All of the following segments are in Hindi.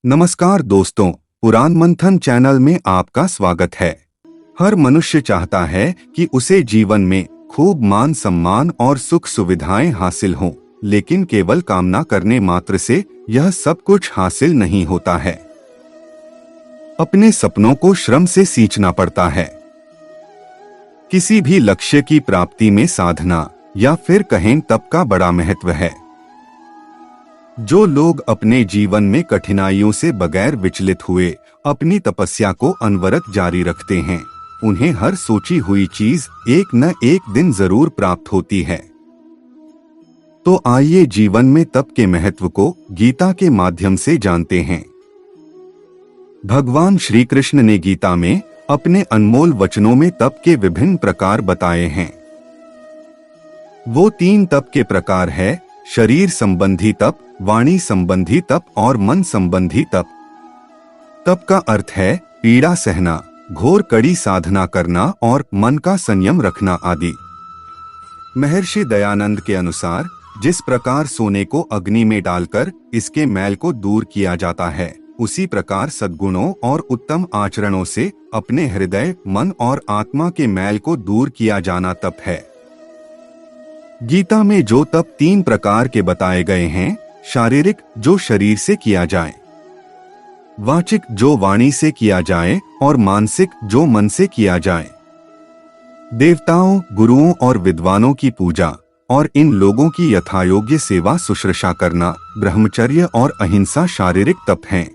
नमस्कार दोस्तों, पुराण मंथन चैनल में आपका स्वागत है। हर मनुष्य चाहता है कि उसे जीवन में खूब मान सम्मान और सुख सुविधाएं हासिल हों, लेकिन केवल कामना करने मात्र से यह सब कुछ हासिल नहीं होता है। अपने सपनों को श्रम से सींचना पड़ता है। किसी भी लक्ष्य की प्राप्ति में साधना या फिर कहें तप का बड़ा महत्व है। जो लोग अपने जीवन में कठिनाइयों से बगैर विचलित हुए अपनी तपस्या को अनवरत जारी रखते हैं, उन्हें हर सोची हुई चीज एक न एक दिन जरूर प्राप्त होती है। तो आइए जीवन में तप के महत्व को गीता के माध्यम से जानते हैं। भगवान श्री कृष्ण ने गीता में अपने अनमोल वचनों में तप के विभिन्न प्रकार बताए हैं। वो 3 तप के प्रकार है: शरीर संबंधी तप, वाणी संबंधी तप और मन संबंधी तप। तप का अर्थ है पीड़ा सहना, घोर कड़ी साधना करना और मन का संयम रखना आदि। महर्षि दयानंद के अनुसार जिस प्रकार सोने को अग्नि में डालकर इसके मैल को दूर किया जाता है, उसी प्रकार सद्गुणों और उत्तम आचरणों से अपने हृदय, मन और आत्मा के मैल को दूर किया जाना तप है। गीता में जो तप 3 प्रकार के बताए गए हैं: शारीरिक, जो शरीर से किया जाए; वाचिक, जो वाणी से किया जाए; और मानसिक, जो मन से किया जाए। देवताओं, गुरुओं और विद्वानों की पूजा और इन लोगों की यथायोग्य सेवा शुश्रूषा करना, ब्रह्मचर्य और अहिंसा शारीरिक तप हैं।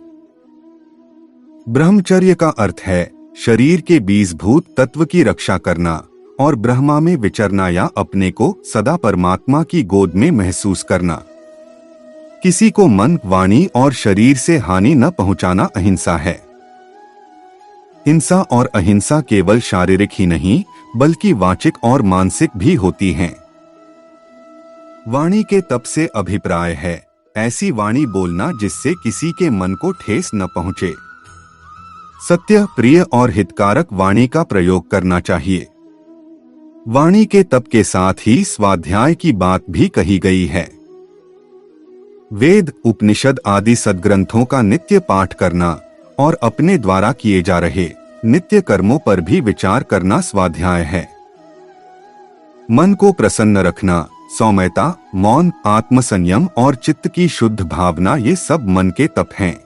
ब्रह्मचर्य का अर्थ है शरीर के बीजभूत तत्व की रक्षा करना और ब्रह्मा में विचरना या अपने को सदा परमात्मा की गोद में महसूस करना। किसी को मन, वाणी और शरीर से हानि न पहुंचाना अहिंसा है। हिंसा और अहिंसा केवल शारीरिक ही नहीं बल्कि वाचिक और मानसिक भी होती हैं। वाणी के तप से अभिप्राय है ऐसी वाणी बोलना जिससे किसी के मन को ठेस न पहुंचे। सत्य, प्रिय और हितकारक वाणी का प्रयोग करना चाहिए। वाणी के तप के साथ ही स्वाध्याय की बात भी कही गई है। वेद, उपनिषद आदि सद्ग्रंथों का नित्य पाठ करना और अपने द्वारा किए जा रहे नित्य कर्मों पर भी विचार करना स्वाध्याय है। मन को प्रसन्न रखना, सौम्यता, मौन, आत्मसंयम और चित्त की शुद्ध भावना, ये सब मन के तप हैं।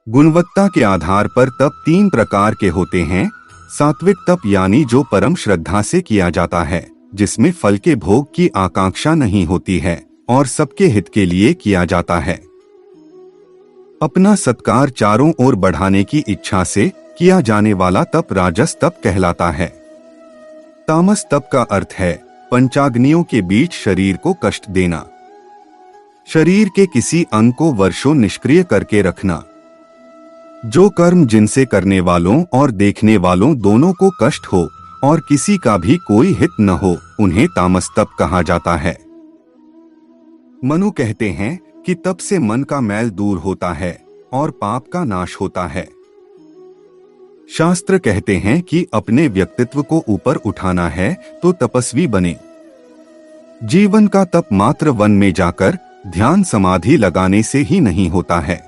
गुणवत्ता के आधार पर तप 3 प्रकार के होते हैं। सात्विक तप यानी जो परम श्रद्धा से किया जाता है, जिसमें फल के भोग की आकांक्षा नहीं होती है और सबके हित के लिए किया जाता है। अपना सत्कार चारों ओर बढ़ाने की इच्छा से किया जाने वाला तप राजस तप कहलाता है। तामस तप का अर्थ है पंचाग्नियों के बीच शरीर को कष्ट देना, शरीर के किसी अंग को वर्षों निष्क्रिय करके रखना। जो कर्म जिनसे करने वालों और देखने वालों दोनों को कष्ट हो और किसी का भी कोई हित न हो, उन्हें तामस तप कहा जाता है। मनु कहते हैं कि तप से मन का मैल दूर होता है और पाप का नाश होता है। शास्त्र कहते हैं कि अपने व्यक्तित्व को ऊपर उठाना है तो तपस्वी बने। जीवन का तप मात्र वन में जाकर ध्यान समाधि लगाने से ही नहीं होता है।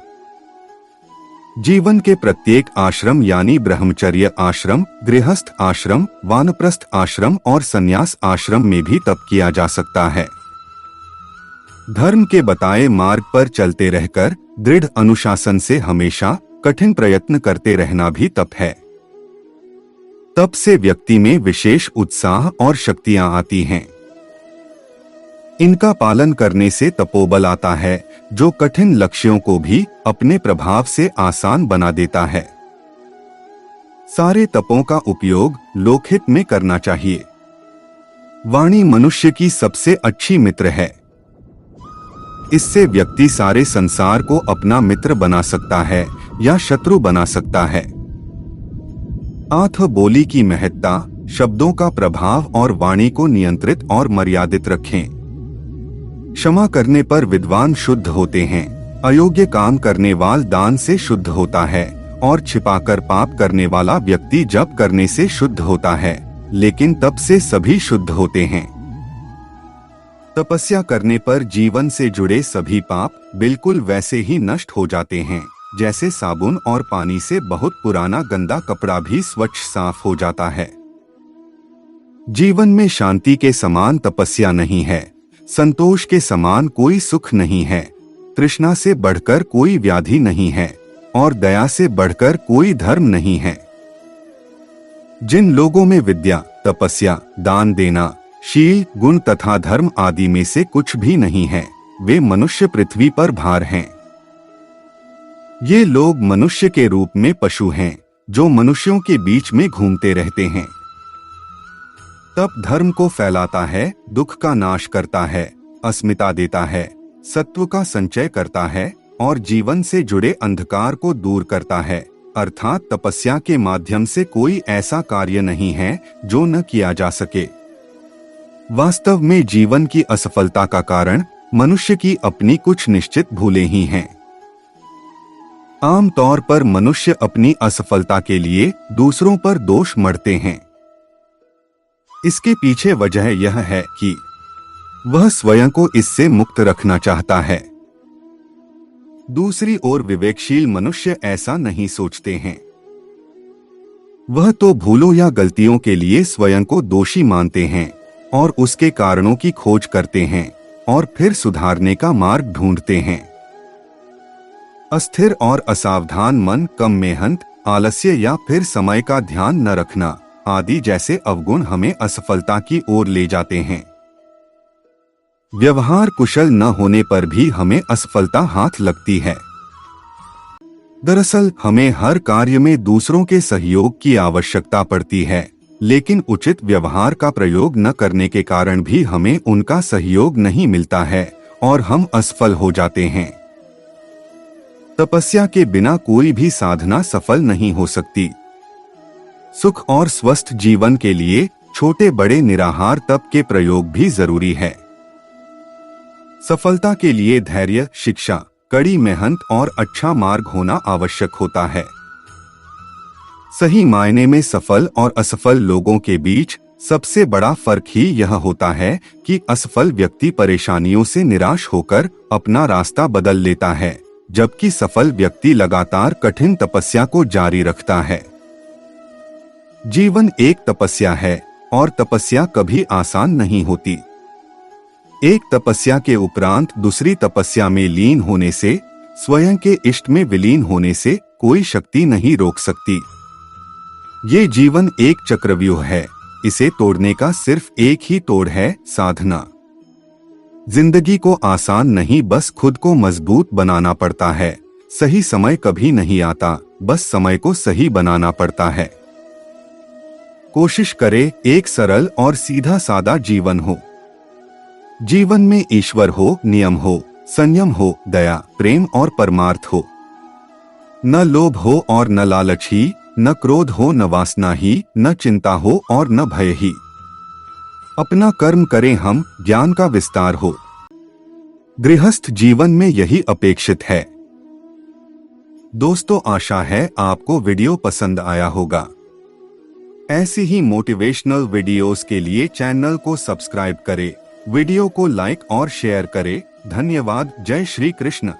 जीवन के प्रत्येक आश्रम यानी ब्रह्मचर्य आश्रम, गृहस्थ आश्रम, वानप्रस्थ आश्रम और संन्यास आश्रम में भी तप किया जा सकता है। धर्म के बताए मार्ग पर चलते रहकर दृढ़ अनुशासन से हमेशा कठिन प्रयत्न करते रहना भी तप है। तप से व्यक्ति में विशेष उत्साह और शक्तियां आती हैं। इनका पालन करने से तपोबल आता है, जो कठिन लक्ष्यों को भी अपने प्रभाव से आसान बना देता है। सारे तपों का उपयोग लोकहित में करना चाहिए। वाणी मनुष्य की सबसे अच्छी मित्र है। इससे व्यक्ति सारे संसार को अपना मित्र बना सकता है या शत्रु बना सकता है। आंख बोली की महत्ता, शब्दों का प्रभाव और वाणी को नियंत्रित और मर्यादित रखें। क्षमा करने पर विद्वान शुद्ध होते हैं। अयोग्य काम करने वाला दान से शुद्ध होता है और छिपाकर पाप करने वाला व्यक्ति जप करने से शुद्ध होता है, लेकिन तप से सभी शुद्ध होते हैं। तपस्या करने पर जीवन से जुड़े सभी पाप बिल्कुल वैसे ही नष्ट हो जाते हैं जैसे साबुन और पानी से बहुत पुराना गंदा कपड़ा भी स्वच्छ साफ हो जाता है। जीवन में शांति के समान तपस्या नहीं है, संतोष के समान कोई सुख नहीं है, तृष्णा से बढ़कर कोई व्याधि नहीं है और दया से बढ़कर कोई धर्म नहीं है। जिन लोगों में विद्या, तपस्या, दान देना, शील, गुण तथा धर्म आदि में से कुछ भी नहीं है, वे मनुष्य पृथ्वी पर भार हैं। ये लोग मनुष्य के रूप में पशु हैं जो मनुष्यों के बीच में घूमते रहते हैं। तप धर्म को फैलाता है, दुख का नाश करता है, अस्मिता देता है, सत्व का संचय करता है और जीवन से जुड़े अंधकार को दूर करता है। अर्थात तपस्या के माध्यम से कोई ऐसा कार्य नहीं है जो न किया जा सके। वास्तव में जीवन की असफलता का कारण मनुष्य की अपनी कुछ निश्चित भूलें ही हैं। आमतौर पर मनुष्य अपनी असफलता के लिए दूसरों पर दोष मढ़ते हैं। इसके पीछे वजह यह है कि वह स्वयं को इससे मुक्त रखना चाहता है। दूसरी ओर विवेकशील मनुष्य ऐसा नहीं सोचते हैं। वह तो भूलों या गलतियों के लिए स्वयं को दोषी मानते हैं और उसके कारणों की खोज करते हैं और फिर सुधारने का मार्ग ढूंढते हैं। अस्थिर और असावधान मन, कम मेहनत, आलस्य या फिर समय का ध्यान न रखना आदि जैसे अवगुण हमें असफलता की ओर ले जाते हैं। व्यवहार कुशल न होने पर भी हमें असफलता हाथ लगती है। दरअसल हमें हर कार्य में दूसरों के सहयोग की आवश्यकता पड़ती है, लेकिन उचित व्यवहार का प्रयोग न करने के कारण भी हमें उनका सहयोग नहीं मिलता है और हम असफल हो जाते हैं। तपस्या के बिना कोई भी साधना सफल नहीं हो सकती। सुख और स्वस्थ जीवन के लिए छोटे बड़े निराहार तप के प्रयोग भी जरूरी है। सफलता के लिए धैर्य, शिक्षा, कड़ी मेहनत और अच्छा मार्ग होना आवश्यक होता है। सही मायने में सफल और असफल लोगों के बीच सबसे बड़ा फर्क ही यह होता है कि असफल व्यक्ति परेशानियों से निराश होकर अपना रास्ता बदल लेता है, जबकि सफल व्यक्ति लगातार कठिन तपस्या को जारी रखता है। जीवन एक तपस्या है और तपस्या कभी आसान नहीं होती। एक तपस्या के उपरांत दूसरी तपस्या में लीन होने से, स्वयं के इष्ट में विलीन होने से कोई शक्ति नहीं रोक सकती। ये जीवन एक चक्रव्यूह है, इसे तोड़ने का सिर्फ एक ही तोड़ है, साधना। जिंदगी को आसान नहीं, बस खुद को मजबूत बनाना पड़ता है। सही समय कभी नहीं आता, बस समय को सही बनाना पड़ता है। कोशिश करे एक सरल और सीधा सादा जीवन हो। जीवन में ईश्वर हो, नियम हो, संयम हो, दया, प्रेम और परमार्थ हो। न लोभ हो और न लालच ही, न क्रोध हो न वासना ही, न चिंता हो और न भय ही। अपना कर्म करें हम, ज्ञान का विस्तार हो। गृहस्थ जीवन में यही अपेक्षित है। दोस्तों, आशा है आपको वीडियो पसंद आया होगा। ऐसी ही मोटिवेशनल वीडियोस के लिए चैनल को सब्सक्राइब करें, वीडियो को लाइक और शेयर करें। धन्यवाद। जय श्री कृष्ण।